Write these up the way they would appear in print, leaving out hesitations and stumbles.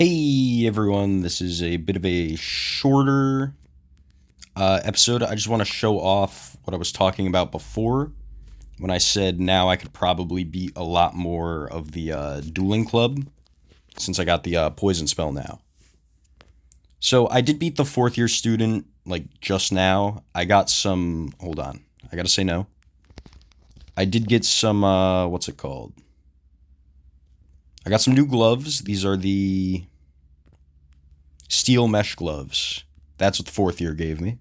Hey everyone, this is a bit of a shorter episode. I just want to show off what I was talking about before when I said now I could probably beat a lot more of the Dueling Club since I got the poison spell now. So I did beat the fourth year student like just now. I got some. Hold on, I gotta say no. I did get some. What's it called? I got some new gloves. These are the steel mesh gloves. That's what the fourth year gave me.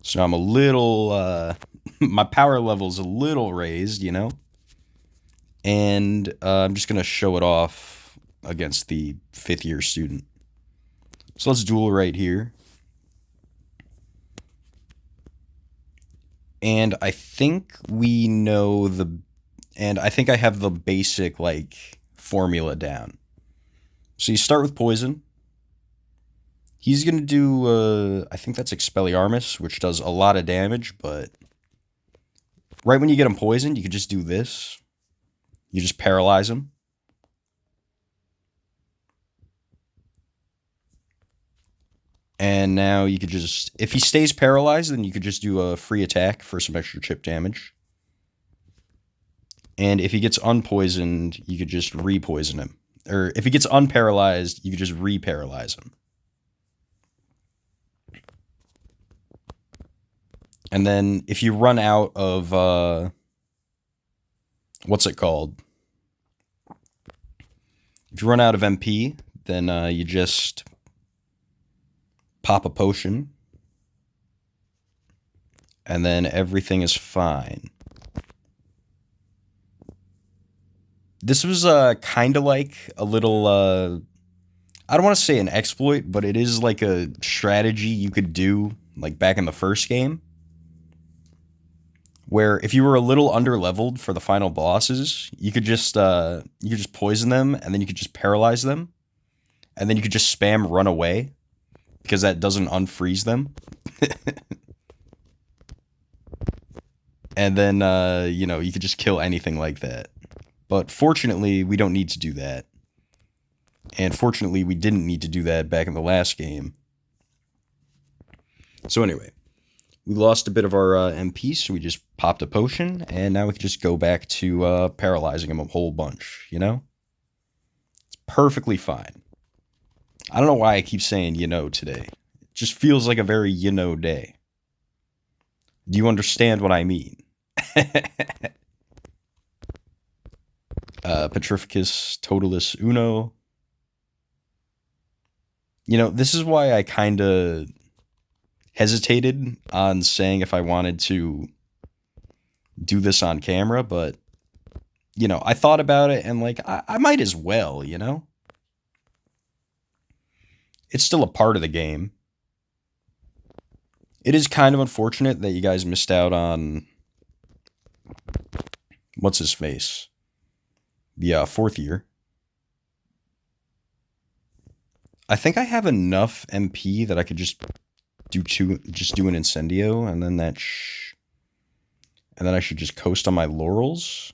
So now I'm a little, my power level's a little raised, you know? And I'm just going to show it off against the fifth year student. So let's duel right here. And I think we know and I think I have the basic, like, formula down. So you start with poison. He's going to do, I think that's Expelliarmus, which does a lot of damage, but right when you get him poisoned, you could just do this. You just paralyze him. And now you could just, if he stays paralyzed, then you could just do a free attack for some extra chip damage. And if he gets unpoisoned, you could just re-poison him. Or if he gets unparalyzed, you could just re-paralyze him. And then if you run out of, what's it called? If you run out of MP, then you just pop a potion. And then everything is fine. This was kind of like a little, I don't want to say an exploit, but it is like a strategy you could do like back in the first game. Where if you were a little underleveled for the final bosses, you could just poison them, and then you could just paralyze them, and then you could just spam run away, because that doesn't unfreeze them. And then you could just kill anything like that. But fortunately, we don't need to do that. And fortunately, we didn't need to do that back in the last game. So anyway, we lost a bit of our MP, so we just popped a potion, and now we can just go back to paralyzing him a whole bunch, you know? It's perfectly fine. I don't know why I keep saying today. It just feels like a very day. Do you understand what I mean? Petrificus Totalis Uno. This is why I kind of hesitated on saying if I wanted to do this on camera, but, I thought about it and, like, I might as well, It's still a part of the game. It is kind of unfortunate that you guys missed out on, what's his face? The fourth year. I think I have enough MP that I could just do an incendio, and then and then I should just coast on my laurels.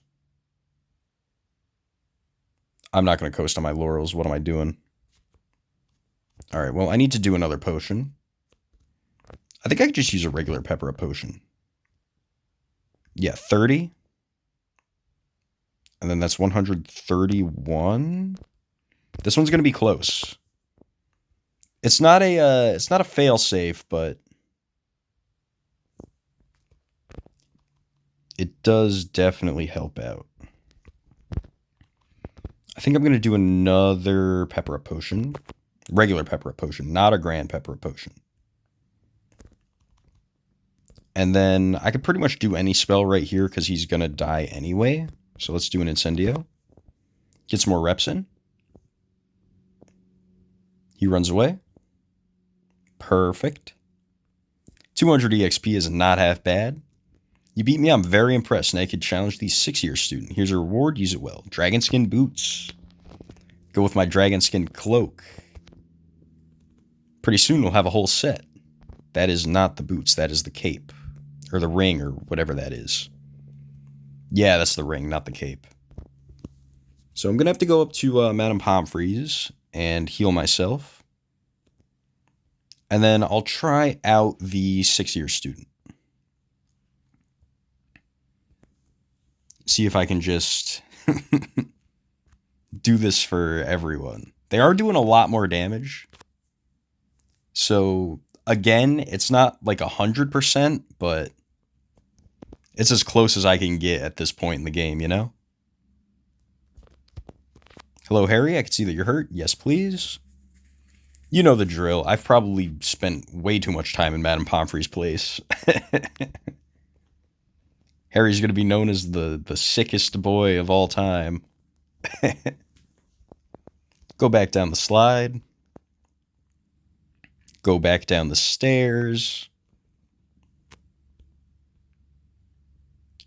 I'm not going to coast on my laurels. What am I doing? All right, well, I need to do another potion. I think I could just use a regular pepper potion. Yeah, 30. And then that's 131. This one's going to be close. It's not a fail safe, but it does definitely help out. I think I'm going to do another pepper potion. Regular pepper potion, not a grand pepper potion. And then I could pretty much do any spell right here because he's going to die anyway. So let's do an incendio. Get some more reps in. He runs away. Perfect. 200 EXP is not half bad. You beat me, I'm very impressed. Now I could challenge the 6-year student. Here's a reward, use it well. Dragon skin boots. Go with my dragon skin cloak. Pretty soon we'll have a whole set. That is not the boots, that is the cape. Or the ring, or whatever that is. Yeah, that's the ring, not the cape. So I'm going to have to go up to Madame Pomfrey's and heal myself. And then I'll try out the 6-year student. See if I can just do this for everyone. They are doing a lot more damage. So, again, it's not like 100%, but it's as close as I can get at this point in the game, you know? Hello, Harry. I can see that you're hurt. Yes, please. You know the drill. I've probably spent way too much time in Madame Pomfrey's place. Harry's going to be known as the sickest boy of all time. Go back down the slide. Go back down the stairs.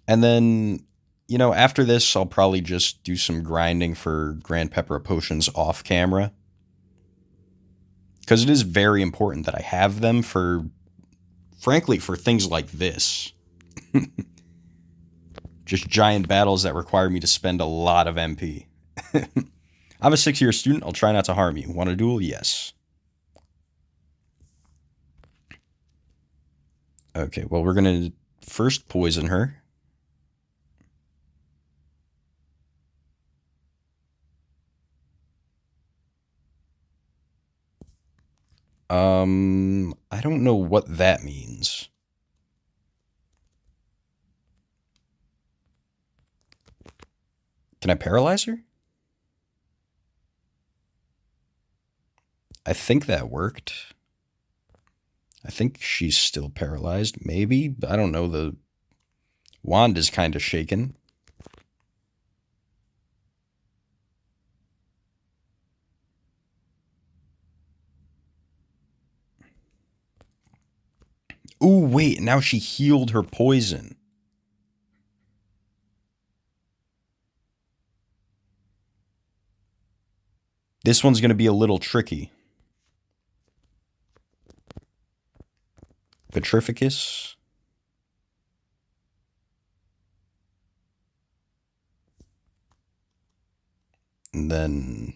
And then, you know, after this, I'll probably just do some grinding for Grand Pepper potions off camera. Because it is very important that I have them for, frankly, for things like this. Just giant battles that require me to spend a lot of MP. I'm a 6-year student. I'll try not to harm you. Want a duel? Yes. Okay, well, we're going to first poison her. I don't know what that means. Can I paralyze her? I think that worked. I think she's still paralyzed, maybe. I don't know. The wand is kind of shaken. Ooh, wait, now she healed her poison. This one's going to be a little tricky. Petrificus. And then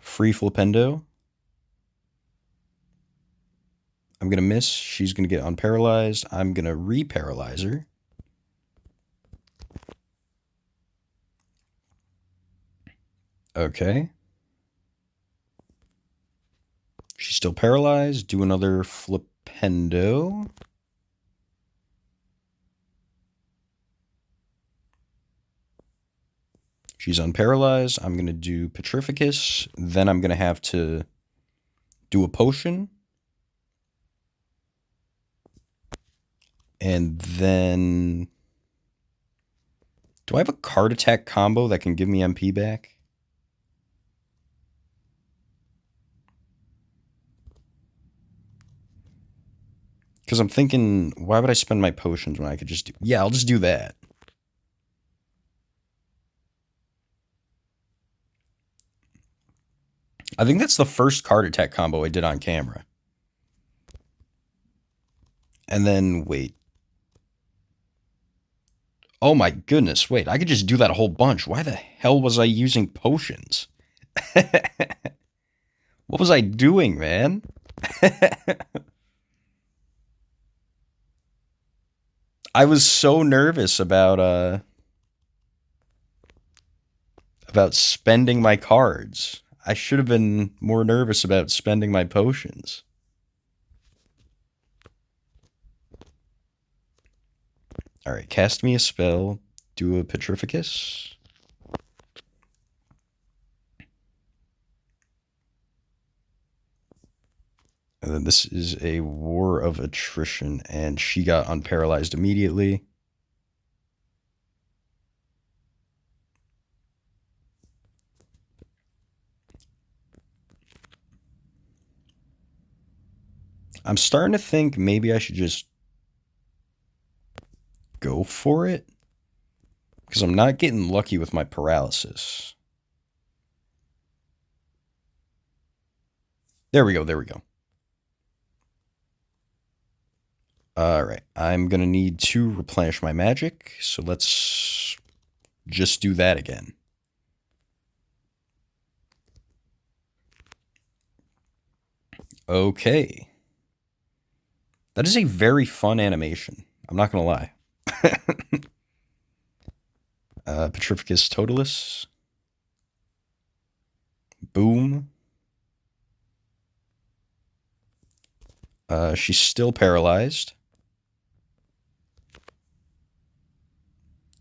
free Flipendo. I'm going to miss. She's going to get unparalyzed. I'm going to re-paralyze her. Okay. She's still paralyzed. Do another Flipendo. She's unparalyzed. I'm going to do Petrificus. Then I'm going to have to do a potion. And then... do I have a card attack combo that can give me MP back? Because I'm thinking, why would I spend my potions when I could just do... yeah, I'll just do that. I think that's the first card attack combo I did on camera. And then, wait. Oh my goodness, wait, I could just do that a whole bunch. Why the hell was I using potions? What was I doing, man? I was so nervous about spending my cards. I should have been more nervous about spending my potions. Alright, cast me a spell. Do a Petrificus. And then this is a War of Attrition, and she got unparalyzed immediately. I'm starting to think maybe I should just go for it, because I'm not getting lucky with my paralysis. There we go, there we go. Alright, I'm going to need to replenish my magic, so let's just do that again. Okay. That is a very fun animation. I'm not going to lie. Petrificus Totalis. Boom. She's still paralyzed.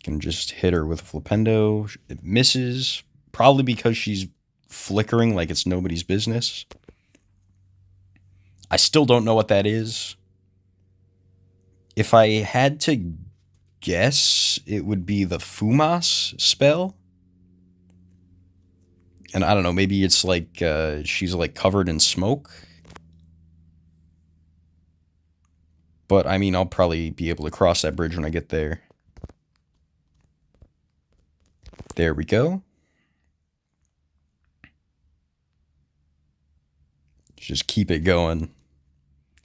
Can just hit her with a Flipendo. It misses. Probably because she's flickering like it's nobody's business. I still don't know what that is. If I had to guess, it would be the Fumas spell. And I don't know, maybe it's like she's like covered in smoke. But I mean, I'll probably be able to cross that bridge when I get there. There we go. Just keep it going.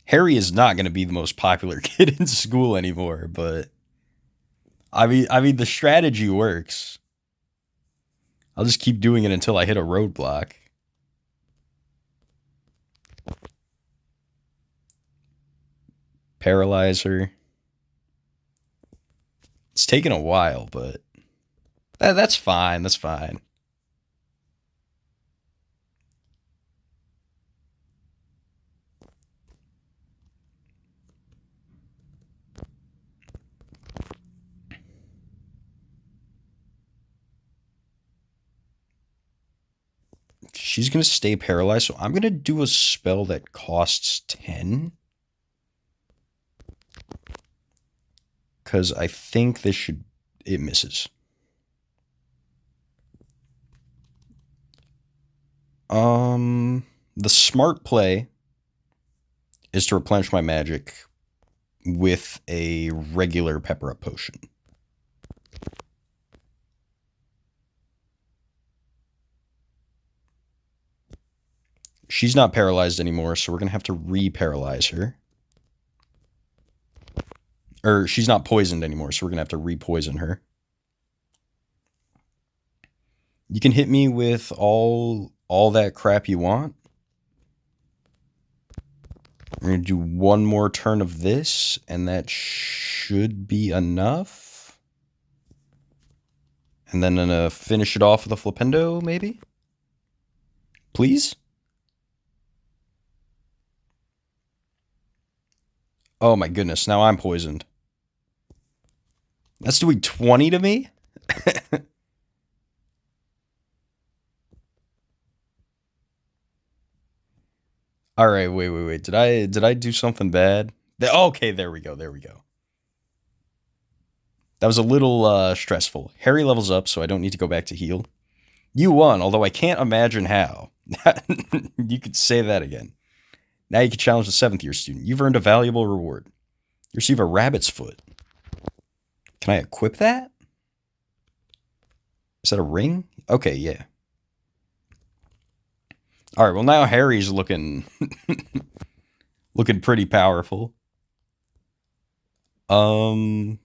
Harry is not going to be the most popular kid in school anymore, but I mean the strategy works. I'll just keep doing it until I hit a roadblock. Paralyzer. It's taken a while, but that's fine. That's fine. She's going to stay paralyzed, so I'm going to do a spell that costs 10. Because I think this should... It misses. The smart play is to replenish my magic with a regular pepper up potion. She's not paralyzed anymore, so we're going to have to re-paralyze her. Or she's not poisoned anymore, so we're going to have to re-poison her. You can hit me with all that crap you want. We're going to do one more turn of this, and that should be enough. And then I'm going to finish it off with a Flipendo, maybe? Please? Oh my goodness, now I'm poisoned. That's doing 20 to me? All right, wait. Did I do something bad? Okay, there we go. That was a little stressful. Harry levels up, so I don't need to go back to heal. You won, although I can't imagine how. You could say that again. Now you can challenge the 7th year student. You've earned a valuable reward. You receive a rabbit's foot. Can I equip that? Is that a ring? Okay, yeah. All right, well now Harry's looking looking pretty powerful. I'm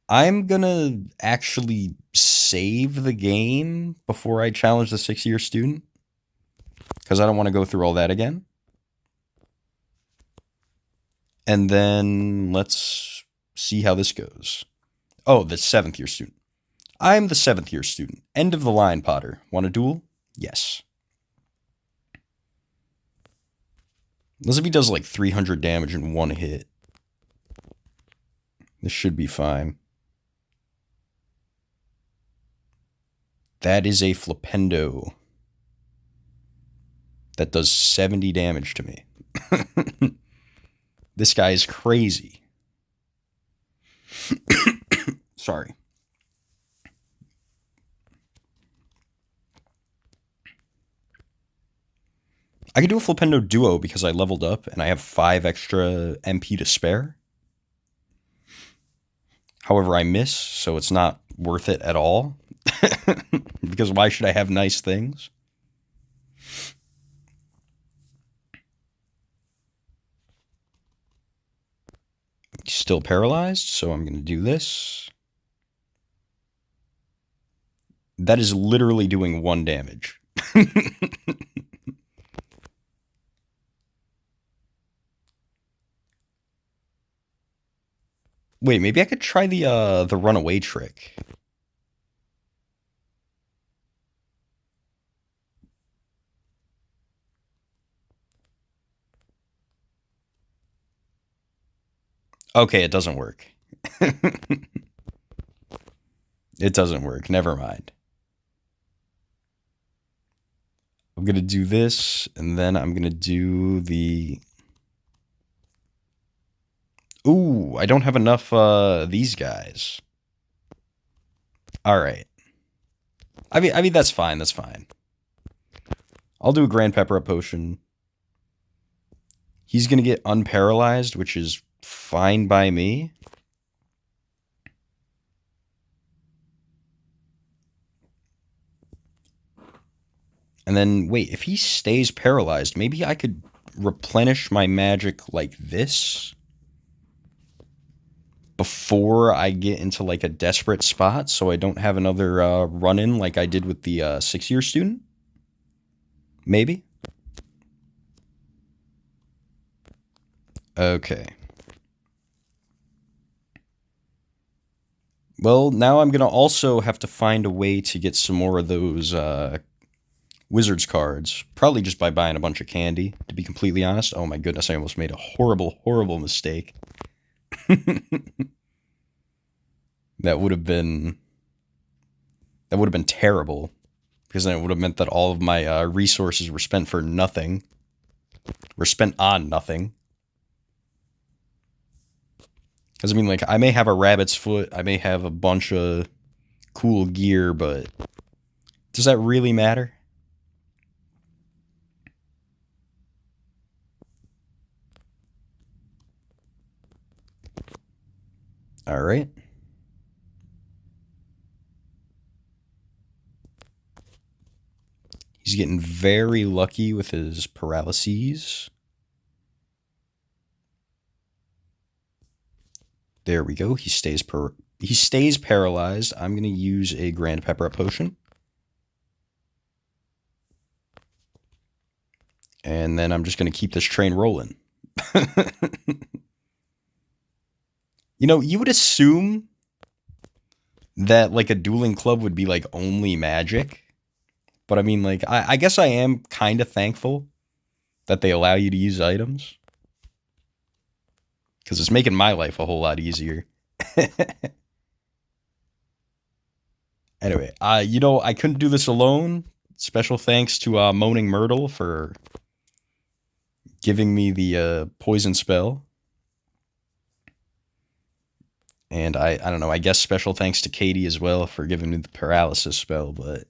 gonna actually save the game before I challenge the 6th year student, because I don't want to go through all that again. And then let's see how this goes. Oh, the 7th year student. I'm the 7th year student. End of the line, Potter. Want a duel? Yes. Unless if he does like 300 damage in one hit. This should be fine. That is a Flipendo. That does 70 damage to me. This guy is crazy. Sorry. I could do a Flipendo Duo because I leveled up and I have 5 extra MP to spare. However, I miss, so it's not worth it at all. Because why should I have nice things? He's still paralyzed, so I'm going to do this. That is literally doing 1 damage. Wait, maybe I could try the runaway trick. Okay, it doesn't work. It doesn't work. Never mind. I'm going to do this, and then I'm going to do the... Ooh, I don't have enough these guys. All right. I mean that's fine. That's fine. I'll do a Grand Pepper Up Potion. He's going to get unparalyzed, which is fine by me. And then, wait, if he stays paralyzed, maybe I could replenish my magic like this before I get into like a desperate spot so I don't have another run-in like I did with the 6-year student? Maybe? Okay. Well, now I'm going to also have to find a way to get some more of those Wizards cards. Probably just by buying a bunch of candy, to be completely honest. Oh my goodness, I almost made a horrible, horrible mistake. That would have been terrible, because then it would have meant that all of my resources were spent for nothing. Were spent on nothing. Because, I mean, like, I may have a rabbit's foot, I may have a bunch of cool gear, but does that really matter? Alright. He's getting very lucky with his paralyses. There we go. He stays paralyzed. I'm going to use a Grand Pepper Up Potion. And then I'm just going to keep this train rolling. You know, you would assume that like a Dueling Club would be like only magic. But I mean, like, I guess I am kind of thankful that they allow you to use items. Because it's making my life a whole lot easier. Anyway, you know, I couldn't do this alone. Special thanks to Moaning Myrtle for giving me the poison spell. And I don't know, I guess special thanks to Katie as well for giving me the paralysis spell, but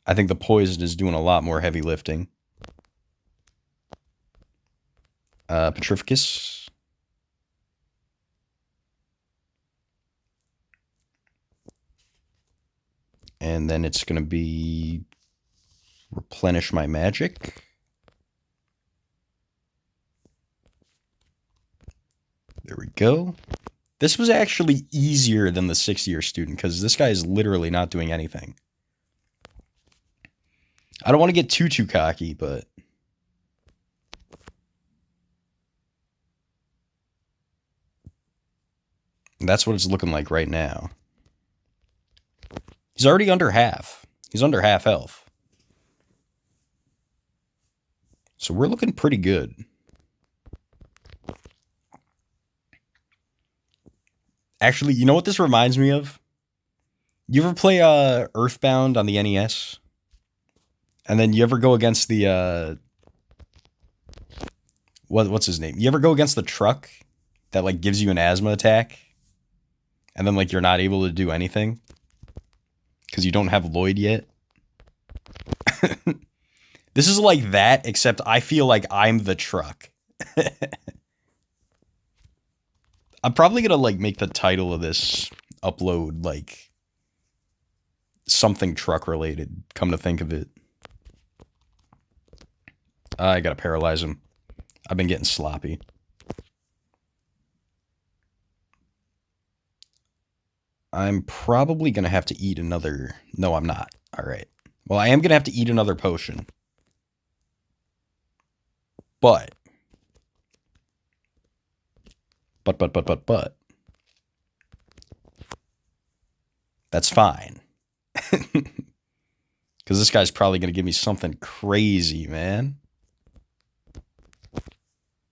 I think the poison is doing a lot more heavy lifting. Petrificus. And then it's going to be replenish my magic. There we go. This was actually easier than the 6-year student because this guy is literally not doing anything. I don't want to get too cocky, but that's what it's looking like right now. He's already under half. He's under half health. So we're looking pretty good. Actually, you know what this reminds me of? You ever play Earthbound on the NES? And then you ever go against the what's his name? You ever go against the truck that like gives you an asthma attack? And then like you're not able to do anything because you don't have Lloyd yet? This is like that, except I feel like I'm the truck. I'm probably gonna like make the title of this upload like something truck related, come to think of it. I gotta paralyze him. I've been getting sloppy. I'm probably going to have to eat another... No, I'm not. All right. Well, I am going to have to eat another potion. But. That's fine. Because this guy's probably going to give me something crazy, man.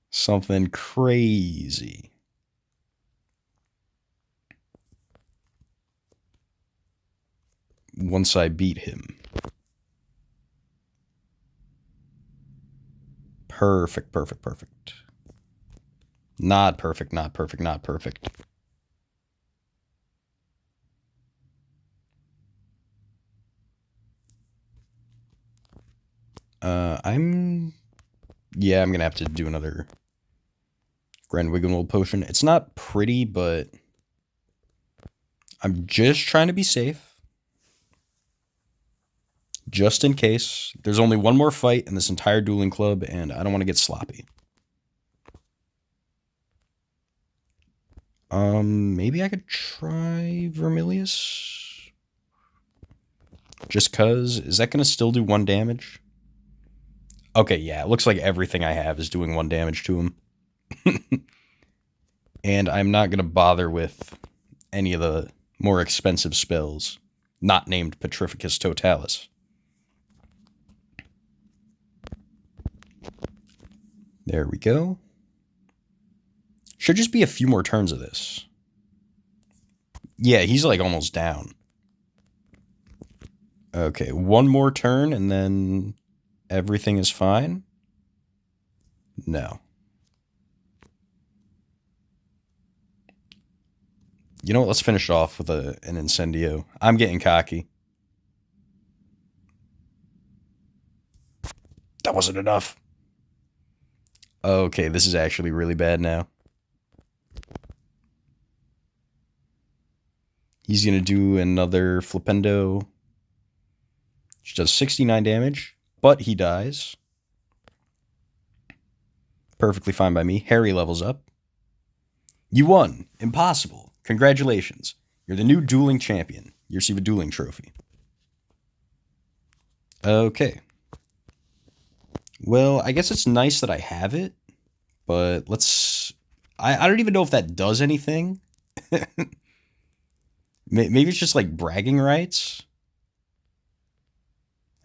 Something crazy. Once I beat him. Perfect. Not perfect. Yeah, I'm gonna have to do another Grand Wiggenweld potion. It's not pretty, but I'm just trying to be safe. Just in case. There's only one more fight in this entire Dueling Club, and I don't want to get sloppy. Maybe I could try Vermilius? Just cause? Is that gonna still do 1 damage? Okay, yeah, it looks like everything I have is doing 1 damage to him. And I'm not gonna bother with any of the more expensive spells, not named Petrificus Totalis. There we go. Should just be a few more turns of this. Yeah, he's like almost down. Okay, 1 more turn and then everything is fine? No. You know what? Let's finish it off with an Incendio. I'm getting cocky. That wasn't enough. Okay, this is actually really bad now. He's going to do another Flipendo, which does 69 damage, but he dies. Perfectly fine by me. Harry levels up. You won. Impossible. Congratulations. You're the new dueling champion. You receive a dueling trophy. Okay. Well, I guess it's nice that I have it, but let's... I don't even know if that does anything. Maybe it's just like bragging rights.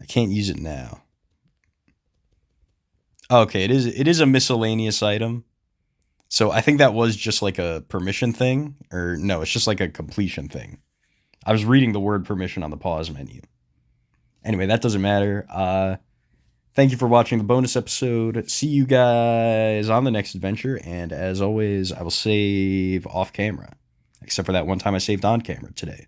I can't use it now. Okay, it is a miscellaneous item. So I think that was just like a permission thing. Or no, it's just like a completion thing. I was reading the word permission on the pause menu. Anyway, that doesn't matter. Thank you for watching the bonus episode. See you guys on the next adventure. And as always, I will save off camera. Except for that one time I saved on camera today.